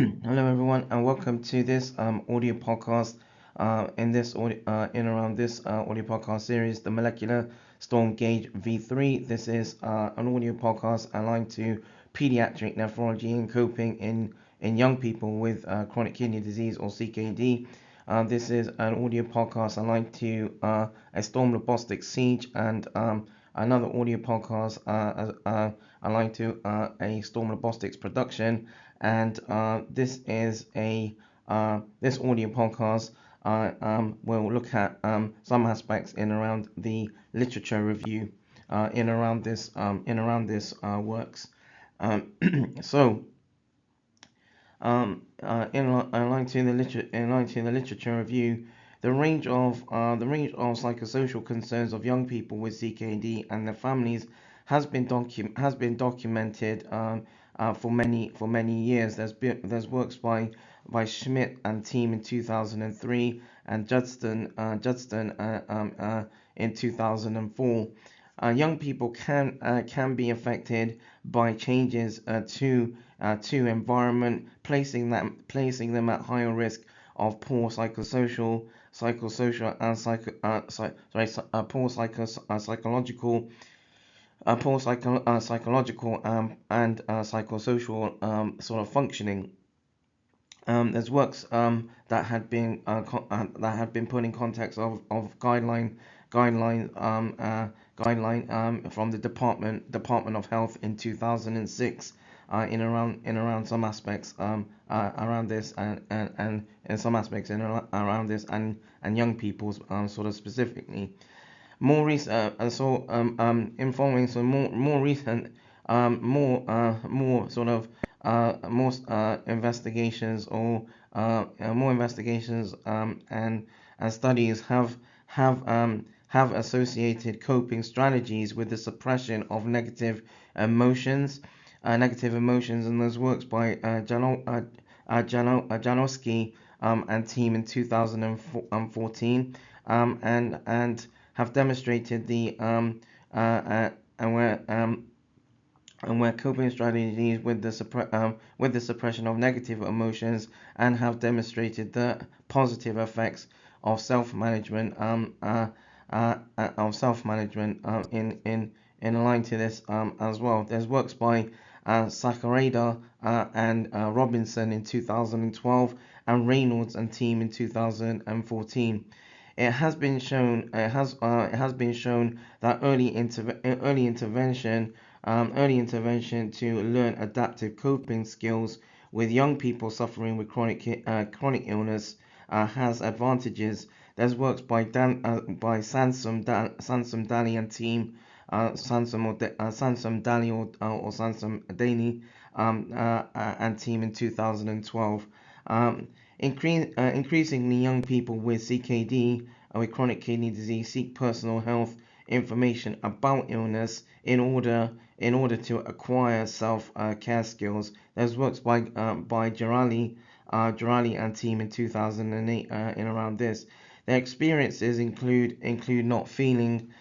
Hello, everyone, and welcome to this audio podcast. In around this audio podcast series, the molecular storm Guage v.3. This is an audio podcast aligned to pediatric nephrology and coping in young people with chronic kidney disease or CKD. This is an audio podcast aligned to a Ztorm robotic siege and another audio podcast aligned to a Ztorm robotics production. And this audio podcast will look at some aspects in around the literature review in around this works. So in line to the literature review, the range of psychosocial concerns of young people with CKD and their families has been documented for many years. There's works by Schmidt and team in 2003 and Judson in 2004. Young people can be affected by changes to environment, placing them at higher risk of poor psychosocial and psychological and psychosocial sort of functioning. There's works that had been put in context of guideline from the Department of Health in 2006 in around some aspects around this and in some aspects around this and young people's sort of specifically. More recent, informing some more recent, more sort of more investigations or more investigations and studies have associated coping strategies with the suppression of negative emotions, and those works by Janowski and team in 2014, and have demonstrated the where coping strategies with the suppression of negative emotions, and have demonstrated the positive effects of self-management in line to this as well. There's works by Sakurada and Robinson in 2012 and Reynolds and team in 2014. It has been shown that early intervention to learn adaptive coping skills with young people suffering with chronic illness has advantages. There's works by Sansom Dali and team, Sansom Dali or Sansom Dani and team in 2012. Increasingly, young people with CKD with chronic kidney disease seek personal health information about illness in order to acquire self-care skills. There's works by Girali and team in 2008 in around this. Their experiences include not feeling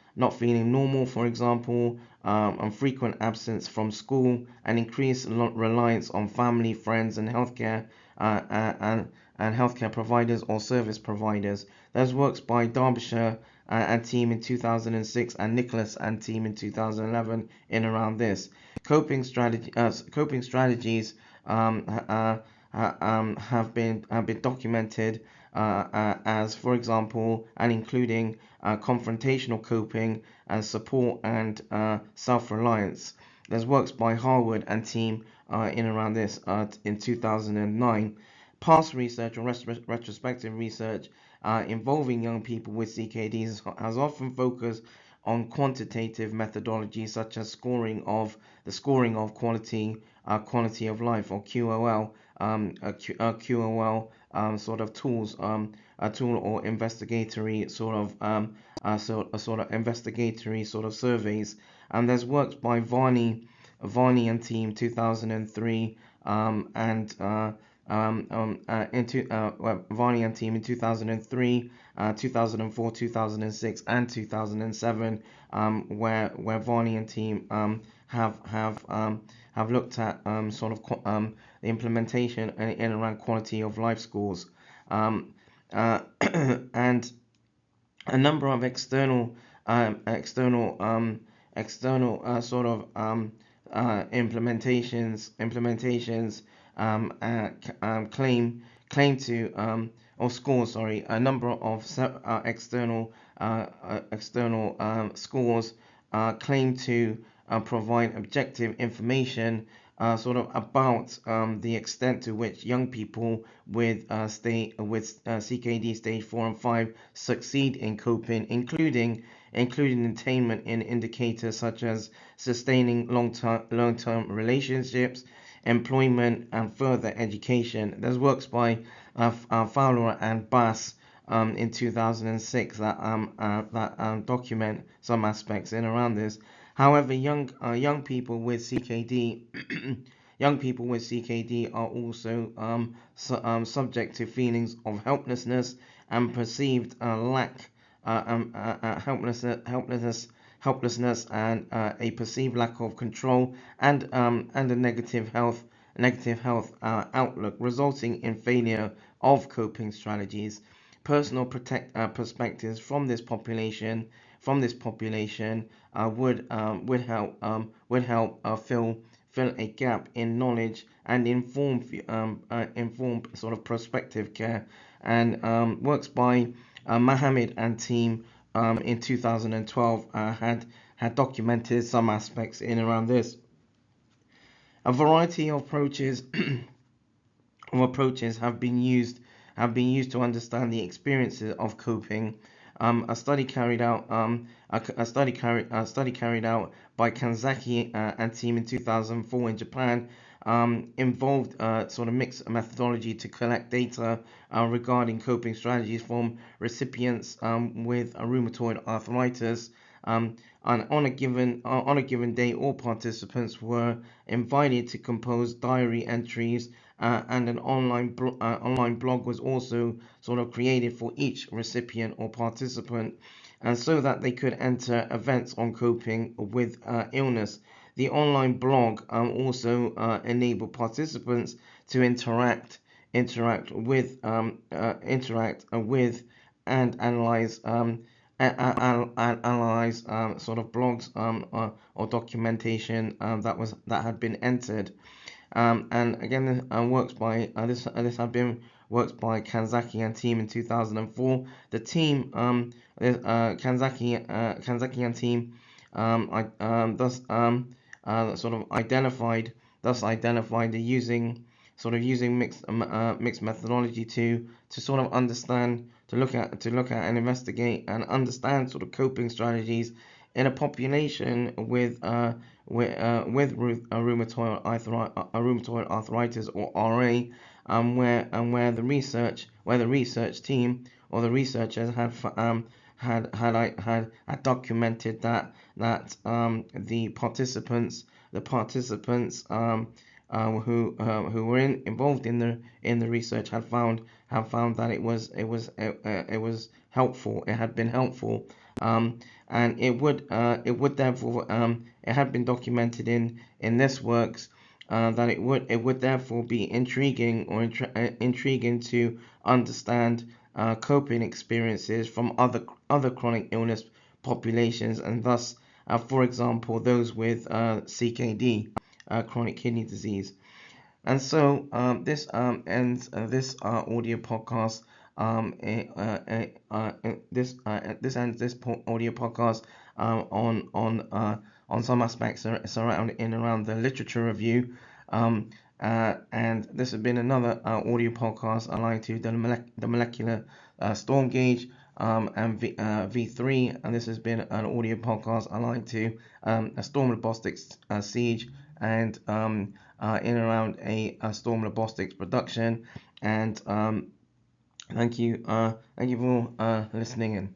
normal, for example, and frequent absence from school, and increased reliance on family, friends, and healthcare healthcare providers or service providers. There's works by Derbyshire and team in 2006 and Nicholas and team in 2011 in around this. Coping strategies have been documented as, for example, and including confrontational coping and support and self-reliance. There's works by Harwood and team in around this in 2009. Past research or retrospective research involving young people with CKD has often focused on quantitative methodologies such as scoring of quality of life, or QOL, QOL sort of tools, a tool or investigatory sort of investigatory sort of surveys. And there's works by Varney and team 2003 and Varney and team in 2003, 2004, 2006, and 2007, where Varney and team have looked at the implementation in around quality of life scores, and a number of external implementations claim to or score, sorry, a number of external scores claim to provide objective information about the extent to which young people with CKD stage 4 and 5 succeed in coping, including attainment in indicators such as sustaining long-term relationships, employment, and further education. There's works by Fowler and Bass in 2006 that document some aspects in around this. However, young people with CKD young people with CKD are also subject to feelings of helplessness and perceived lack helplessness and a perceived lack of control and a negative health outlook, resulting in failure of coping strategies. Personal perspectives from this population would help fill a gap in knowledge and inform prospective care. And works by Mohammed and team in 2012 had documented some aspects in around this. A variety of approaches have been used to understand the experiences of coping. A study carried out by Kanzaki and team in 2004 in Japan involved mixed methodology to collect data regarding coping strategies from recipients with rheumatoid arthritis. And on a given day, all participants were invited to compose diary entries, and an online blog was also created for each recipient or participant, and so that they could enter events on coping with illness. The online blog also enabled participants to interact with and analyze blogs or documentation that had been entered. And again, works by this had been works by Kanzaki and team in 2004. The team, Kanzaki and team, identified the using mixed methodology to understand, to look at and investigate and understand coping strategies in a population with rheumatoid arthritis or RA, where the research team or the researchers had documented that the participants who were involved in the research had found that it was helpful. It had been helpful, and it would therefore it had been documented in this works that it would therefore be intriguing to understand coping experiences from other chronic illness populations, and thus, for example, those with CKD, chronic kidney disease. And so this ends this audio podcast. This ends this audio podcast on some aspects around the literature review. And this has been another audio podcast aligned to the molecular Ztorm gauge and v.3, and this has been an audio podcast aligned to a Ztorm robotics siege and in around a Ztorm robotics production. And thank you for listening in.